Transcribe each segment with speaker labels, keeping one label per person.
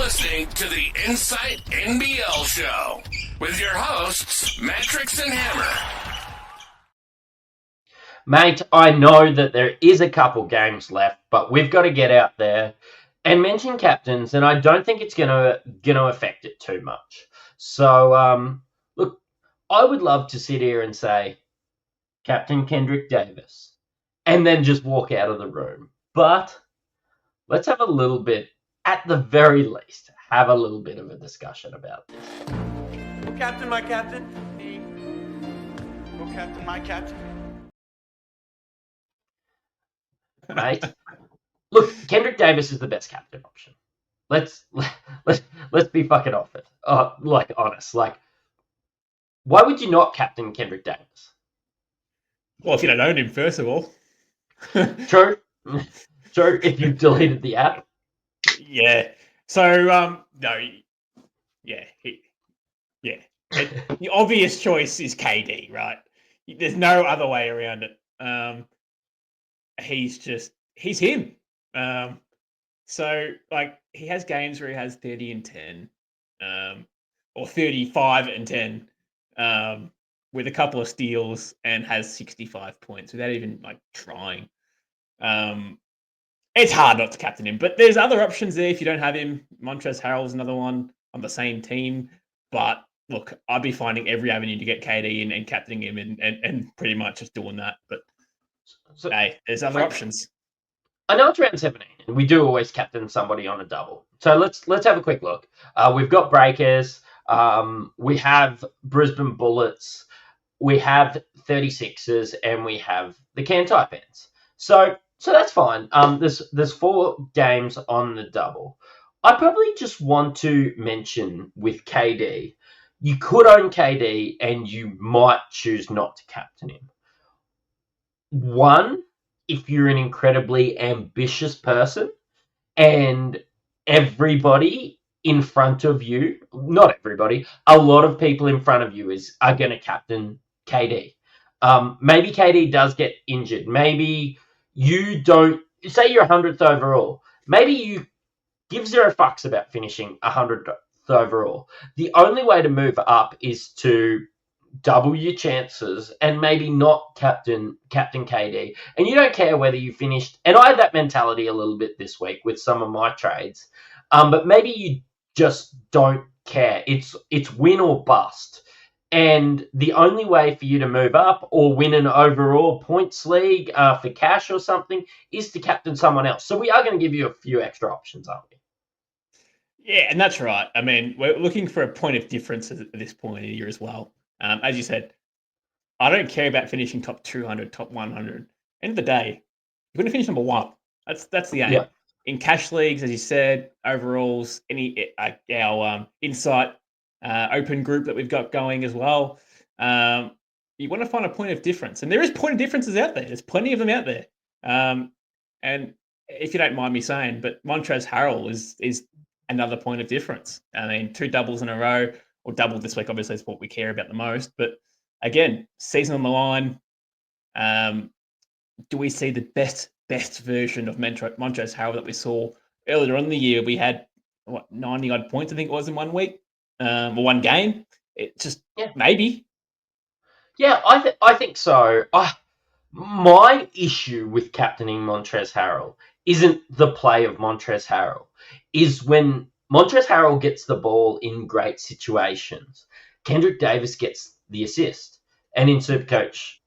Speaker 1: listening to the Insight NBL Show with your hosts, Matrix and Hammer.
Speaker 2: Mate, I know that there is a couple games left, but we've got to get out there and mention captains, and I don't think it's gonna affect it too much. So, look, I would love to sit here and say Captain Kendrick Davis, and then just walk out of the room. But let's have a little bit, at the very least, have a little bit of a discussion about this.
Speaker 3: Oh, Captain, my captain. Oh, Captain, my captain.
Speaker 2: Mate, look, Kendrick Davis is the best captain option. Let's be fucking off it. Honest. Why would you not captain Kendrick Davis?
Speaker 4: Well, if you don't own him, first of all.
Speaker 2: True. If you've deleted the app.
Speaker 4: Yeah. So, no. Yeah. The obvious choice is KD, right? There's no other way around it. He's him. So, he has games where he has 30 and 10, or 35 and 10, with a couple of steals and has 65 points without even trying. It's hard not to captain him, but there's other options there if you don't have him. Montrezl Harrell's another one on the same team, but look, I'd be finding every avenue to get KD in and captaining him and pretty much just doing that. But hey, there's other options.
Speaker 2: I know it's round 17, and we do always captain somebody on a double. So let's have a quick look. We've got Breakers. We have Brisbane Bullets. We have 36ers, and we have the Can-Type ends. So that's fine. There's 4 games on the double. I probably just want to mention with KD, you could own KD, and you might choose not to captain him. One, if you're an incredibly ambitious person and everybody in front of you, not everybody, a lot of people in front of you are going to captain KD. Maybe KD does get injured. Maybe you don't, say you're 100th overall. Maybe you give 0 fucks about finishing 100th overall. The only way to move up is to double your chances and maybe not captain KD. And you don't care whether you finished. And I had that mentality a little bit this week with some of my trades. But maybe you just don't care. It's win or bust. And the only way for you to move up or win an overall points league for cash or something is to captain someone else. So we are going to give you a few extra options, aren't we?
Speaker 4: Yeah, and that's right. I mean, we're looking for a point of difference at this point in the year as well. As you said, I don't care about finishing top 200, top 100. End of the day, you're going to finish number 1. That's the aim.
Speaker 2: Yeah.
Speaker 4: In cash leagues, as you said, overalls, our Insight open group that we've got going as well, you want to find a point of difference. And there is point of differences out there. There's plenty of them out there. And if you don't mind me saying, but Montrezl Harrell is another point of difference. I mean, 2 doubles in a row, or double this week, obviously, is what we care about the most. But again, season on the line. Do we see the best version of Montrezl Harrell that we saw earlier on in the year? We had 90 odd points, I think it was, in 1 week, or 1 game. It just maybe.
Speaker 2: Yeah, I think so. My issue with captaining Montrezl Harrell isn't the play of Montrezl Harrell. Is when Montrezl Harrell gets the ball in great situations, Kendrick Davis gets the assist. And in Supercoach,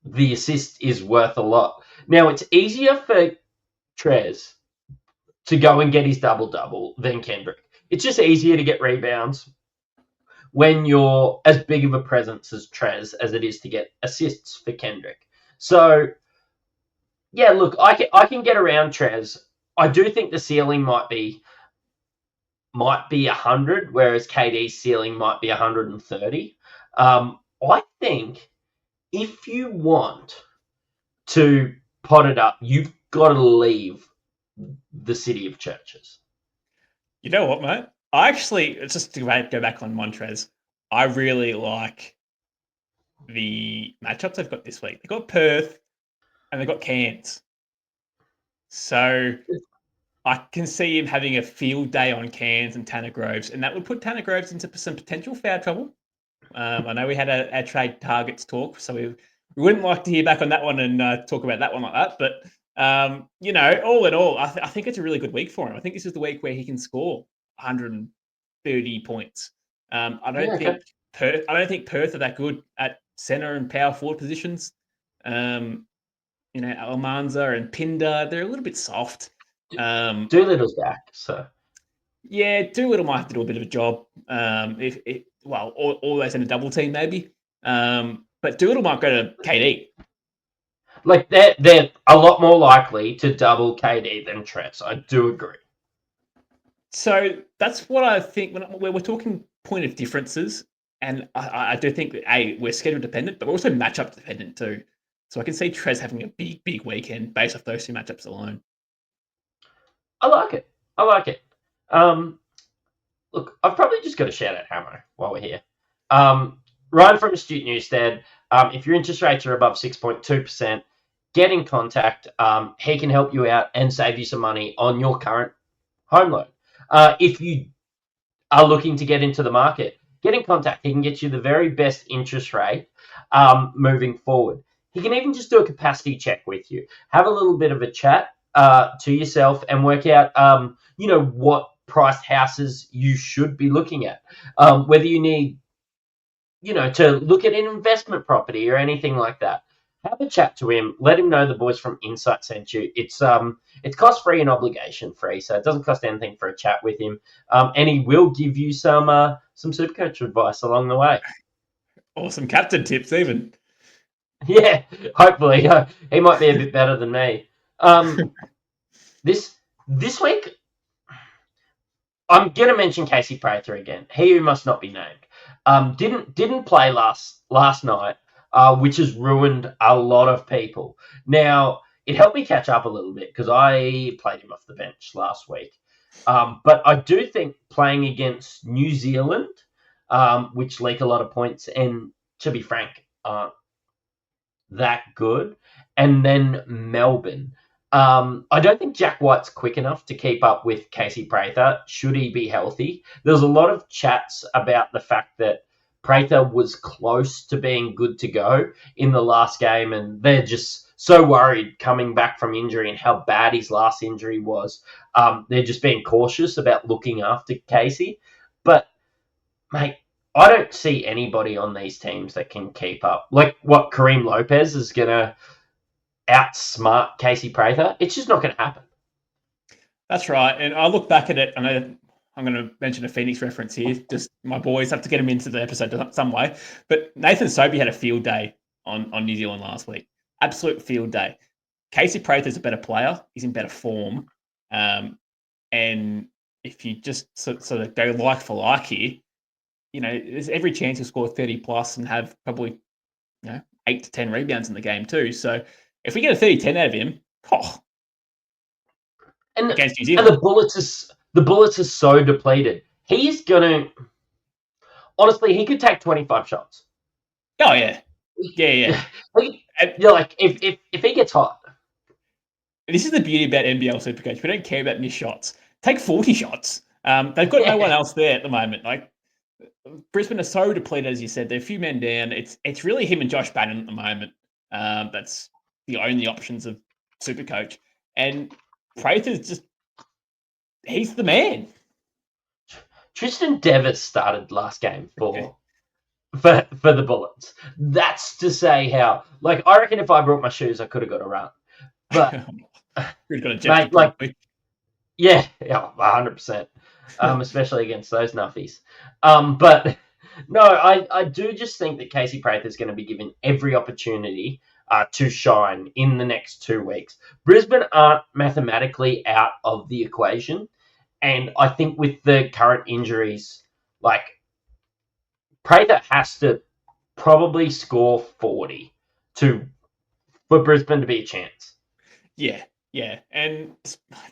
Speaker 2: the assist is worth a lot. Now, it's easier for Trez to go and get his double-double than Kendrick. It's just easier to get rebounds when you're as big of a presence as Trez as it is to get assists for Kendrick. So, yeah, look, I can get around Trez. I do think the ceiling might be 100, whereas KD's ceiling might be 130. I think if you want to pot it up, you've got to leave the city of churches.
Speaker 4: You know what, mate? I actually, just to go back on Montrez, I really like the matchups they've got this week. They've got Perth and they've got Cairns. So I can see him having a field day on Cairns and Tanner Groves, and that would put Tanner Groves into some potential foul trouble. I know we had a trade targets talk, so we wouldn't like to hear back on that one and talk about that one like that. But all in all, I think it's a really good week for him. I think this is the week where he can score 130 points. I don't think Perth are that good at centre and power forward positions. Almanza and Pinder, they're a little bit soft.
Speaker 2: Doolittle's back, so
Speaker 4: yeah, Doolittle might have to do a bit of a job. Always in a double team maybe. But Doolittle might go to KD.
Speaker 2: Like they're a lot more likely to double KD than Tress. I do agree.
Speaker 4: So that's what I think when we're talking point of differences, and I do think that we're schedule dependent, but we're also matchup dependent too. So I can see Trez having a big weekend based off those two matchups alone.
Speaker 2: I like it. Look, I've probably just got to shout out Hammer while we're here. Ryan from Astute Newstead, if your interest rates are above 6.2%, get in contact. He can help you out and save you some money on your current home loan. If you are looking to get into the market, get in contact. He can get you the very best interest rate moving forward. He can even just do a capacity check with you. Have a little bit of a chat to yourself and work out, what priced houses you should be looking at. Whether you need, to look at an investment property or anything like that. Have a chat to him. Let him know the boys from Insight sent you. It's cost free and obligation free, so it doesn't cost anything for a chat with him. And he will give you some Supercoach advice along the way.
Speaker 4: Or some captain tips even.
Speaker 2: Yeah, hopefully he might be a bit better than me. This week, I'm gonna mention Casey Prather again. He who must not be named. Didn't play last night. Which has ruined a lot of people. Now, it helped me catch up a little bit because I played him off the bench last week. But I do think playing against New Zealand, which leak a lot of points, and to be frank, aren't that good, and then Melbourne. I don't think Jack White's quick enough to keep up with Casey Prather, should he be healthy. There's a lot of chats about the fact that Prather was close to being good to go in the last game, and they're just so worried coming back from injury and how bad his last injury was. They're just being cautious about looking after Casey. But, mate, I don't see anybody on these teams that can keep up. Like what Kareem Lopez is going to outsmart Casey Prather. It's just not going to happen.
Speaker 4: That's right. And I look back at it, I know I'm going to mention a Phoenix reference here. Just my boys have to get him into the episode some way. But Nathan Sobey had a field day on New Zealand last week. Absolute field day. Casey Prather's a better player. He's in better form. And if you just sort of go like for like here, there's every chance he'll score 30 plus and have probably 8 to 10 rebounds in the game too. So if we get a 30-10 out of him, against New Zealand.
Speaker 2: And the bullets are so depleted. He's gonna honestly, he could take 25 shots.
Speaker 4: Oh yeah. Yeah.
Speaker 2: You're like if he gets hot.
Speaker 4: This is the beauty about NBL Supercoach. We don't care about missed shots. Take 40 shots. They've got no one else there at the moment. Like Brisbane are so depleted, as you said. They're a few men down. It's really him and Josh Bannon at the moment. That's the only options of Supercoach. And Prather's he's the man.
Speaker 2: Tristan Devers started last game for the Bullets. That's to say how. Like, I reckon if I brought my shoes, I could have got a run. But
Speaker 4: you've got a jet,
Speaker 2: mate, yeah, 100%. Especially against those nuffies. But no, I do just think that Casey Prather is going to be given every opportunity to shine in the next 2 weeks. Brisbane aren't mathematically out of the equation. And I think with the current injuries, like, Prather has to probably score 40 for Brisbane to be a chance.
Speaker 4: Yeah. And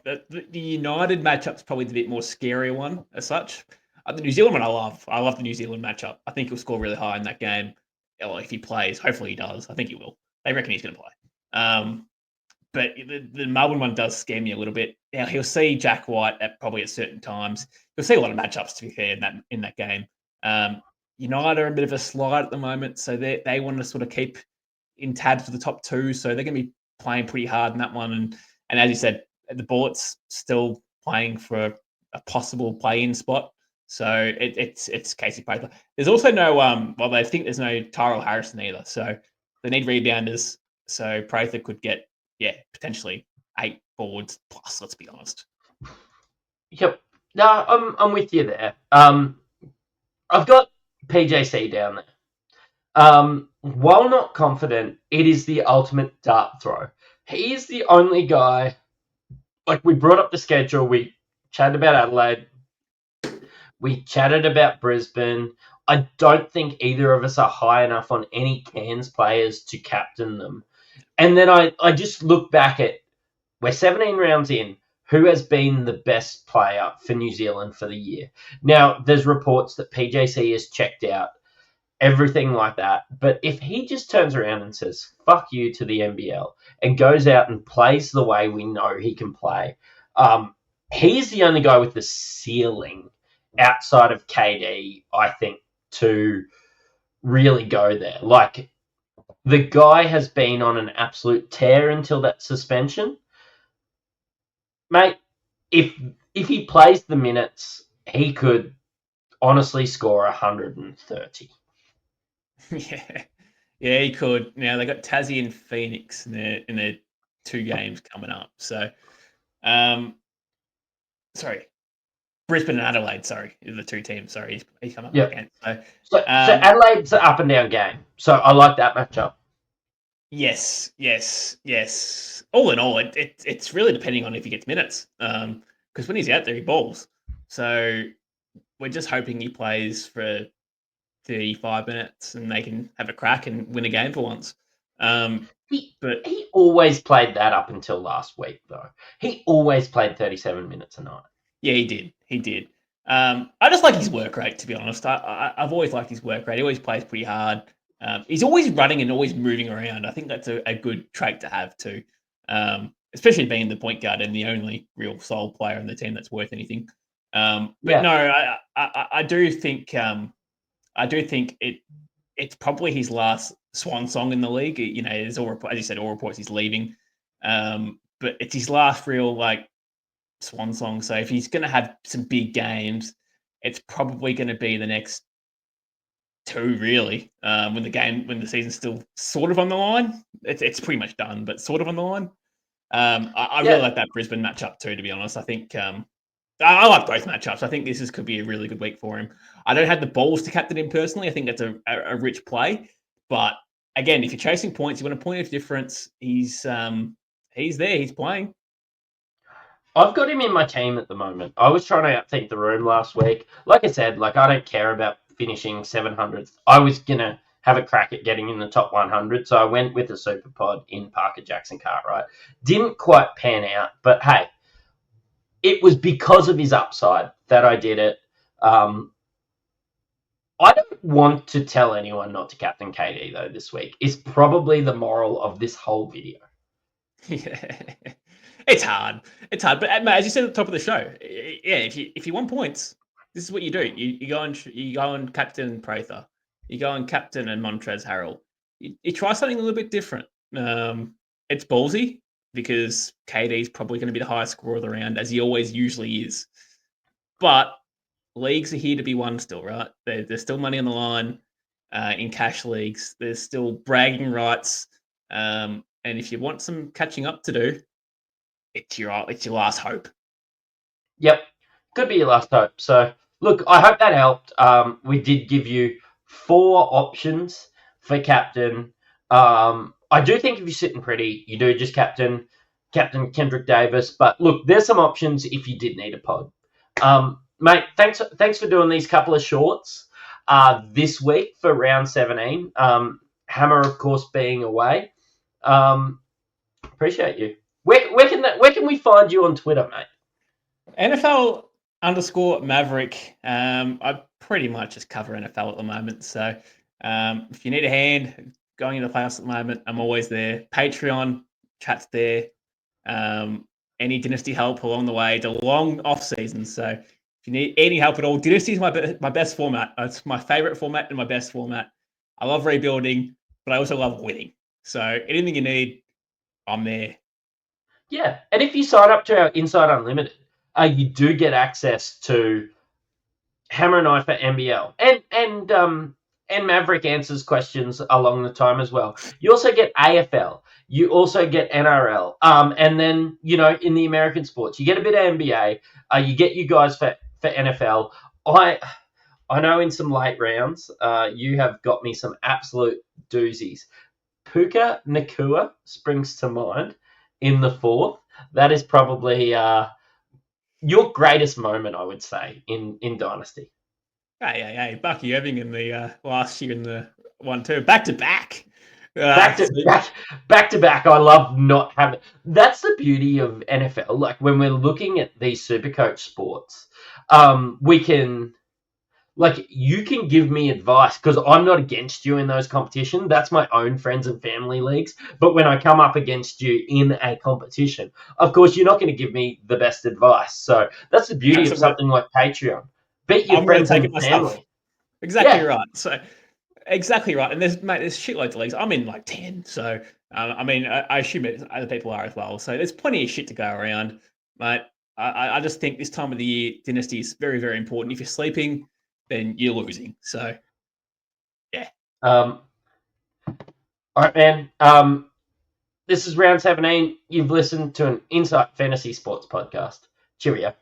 Speaker 4: the United matchup's probably the bit more scarier one as such. The New Zealand one I love. I love the New Zealand matchup. I think he'll score really high in that game. Or if he plays, hopefully he does. I think he will. They reckon he's going to play. but the Melbourne one does scare me a little bit. Now he'll see Jack White at certain times. He'll see a lot of matchups, to be fair, in that game. United are a bit of a slide at the moment, so they want to sort of keep in tabs for the top two. So they're going to be playing pretty hard in that one. And as you said, the Bullets still playing for a possible play-in spot. So it's Casey Prather. There's also no they think there's no Tyrell Harrison either. So they need rebounders. So Prather could get potentially 8 boards plus. Let's be honest.
Speaker 2: Yep. No, I'm with you there. I've got PJC down there. While not confident, it is the ultimate dart throw. He is the only guy. Like, we brought up the schedule. We chatted about Adelaide. We chatted about Brisbane. I don't think either of us are high enough on any Cairns players to captain them. And then I just look back at, we're 17 rounds in, who has been the best player for New Zealand for the year? Now, there's reports that PJC is checked out, everything like that. But if he just turns around and says, fuck you to the NBL and goes out and plays the way we know he can play, he's the only guy with the ceiling outside of KD, I think, to really go there. Like, the guy has been on an absolute tear until that suspension. Mate, if he plays the minutes, he could honestly score 130.
Speaker 4: Yeah, he could. Now they got Tassie and Phoenix in their 2 games coming up. So, sorry, Brisbane and Adelaide. Sorry, the 2 teams. Sorry, he's come up against.
Speaker 2: So Adelaide's an up and down game. So I like that matchup.
Speaker 4: Yes. All in all, it's really depending on if he gets minutes. Because when he's out there, he balls. So we're just hoping he plays for 35 minutes and they can have a crack and win a game for once. But
Speaker 2: he always played that up until last week, though. He always played 37 minutes a night.
Speaker 4: Yeah, he did. I just like his work rate, to be honest. I've always liked his work rate. He always plays pretty hard. He's always running and always moving around. I think that's a good trait to have too, especially being the point guard and the only real sole player in the team that's worth anything. No, I do think it's probably his last swan song in the league. There's as you said, all reports he's leaving, but it's his last real swan song. So if he's going to have some big games, it's probably going to be the next 2 really. When the season's still sort of on the line, it's pretty much done, but sort of on the line. I really like that Brisbane matchup too, to be honest. I think I like both matchups. I think could be a really good week for him. I don't have the balls to captain him personally. I think that's a rich play. But again, if you're chasing points, you want a point of difference. He's there. He's playing.
Speaker 2: I've got him in my team at the moment. I was trying to outthink the room last week. Like I said, I don't care about finishing 700th. I was going to have a crack at getting in the top 100, so I went with a super pod in Parker Jackson Cartwright. Didn't quite pan out, but hey, it was because of his upside that I did it. I don't want to tell anyone not to captain KD, though, this week. It's probably the moral of this whole video.
Speaker 4: Yeah. It's hard. But as you said at the top of the show, yeah, if you want points, this is what you do. You go and captain Prather. You go and captain and Montrezl Harrell. You try something a little bit different. It's ballsy because KD is probably going to be the highest scorer of the round, as he always usually is. But leagues are here to be won still, right? There's still money on the line in cash leagues. There's still bragging rights. And if you want some catching up to do, it's your last hope.
Speaker 2: Yep. Could be your last hope. So, look, I hope that helped. We did give you 4 options for captain. I do think if you're sitting pretty, you do just captain Kendrick Davis. But look, there's some options if you did need a pod. Mate, thanks for doing these couple of shorts this week for round 17. Hammer, of course, being away. Appreciate you. Where can we find you on Twitter, mate?
Speaker 4: NFL_Maverick. I pretty much just cover NFL at the moment. So if you need a hand going into the playoffs at the moment, I'm always there. Patreon, chat's there. any dynasty help along the way. It's a long off season, so if you need any help at all, dynasty is my best format. It's my favorite format and my best format. I love rebuilding, but I also love winning. So anything you need, I'm there.
Speaker 2: Yeah, and if you sign up to our Inside Unlimited, you do get access to Hammer and I for NBL and Maverick answers questions along the time as well. You also get AFL. You also get NRL. And then in the American sports, you get a bit of NBA. You get you guys for NFL. I know in some late rounds, you have got me some absolute doozies. Puka Nakua springs to mind in the fourth. That is probably your greatest moment, I would say, in Dynasty.
Speaker 4: Hey, Bucky Irving in the last year in the 1-2, back to back.
Speaker 2: Back to back. I love not having. That's the beauty of NFL. Like when we're looking at these Supercoach sports, we can. Like, you can give me advice because I'm not against you in those competitions. That's my own friends and family leagues. But when I come up against you in a competition, of course, you're not going to give me the best advice. So that's the beauty of something like Patreon. Beat your friends and family.
Speaker 4: Exactly right. So exactly right. And there's shitloads of leagues. I'm in like 10. So, I assume other people are as well. So there's plenty of shit to go around. But I just think this time of the year, Dynasty is very, very important. If you're sleeping, then you're losing. So, yeah.
Speaker 2: All right, man. This is round 17. You've listened to an Insight Fantasy Sports podcast. Cheerio.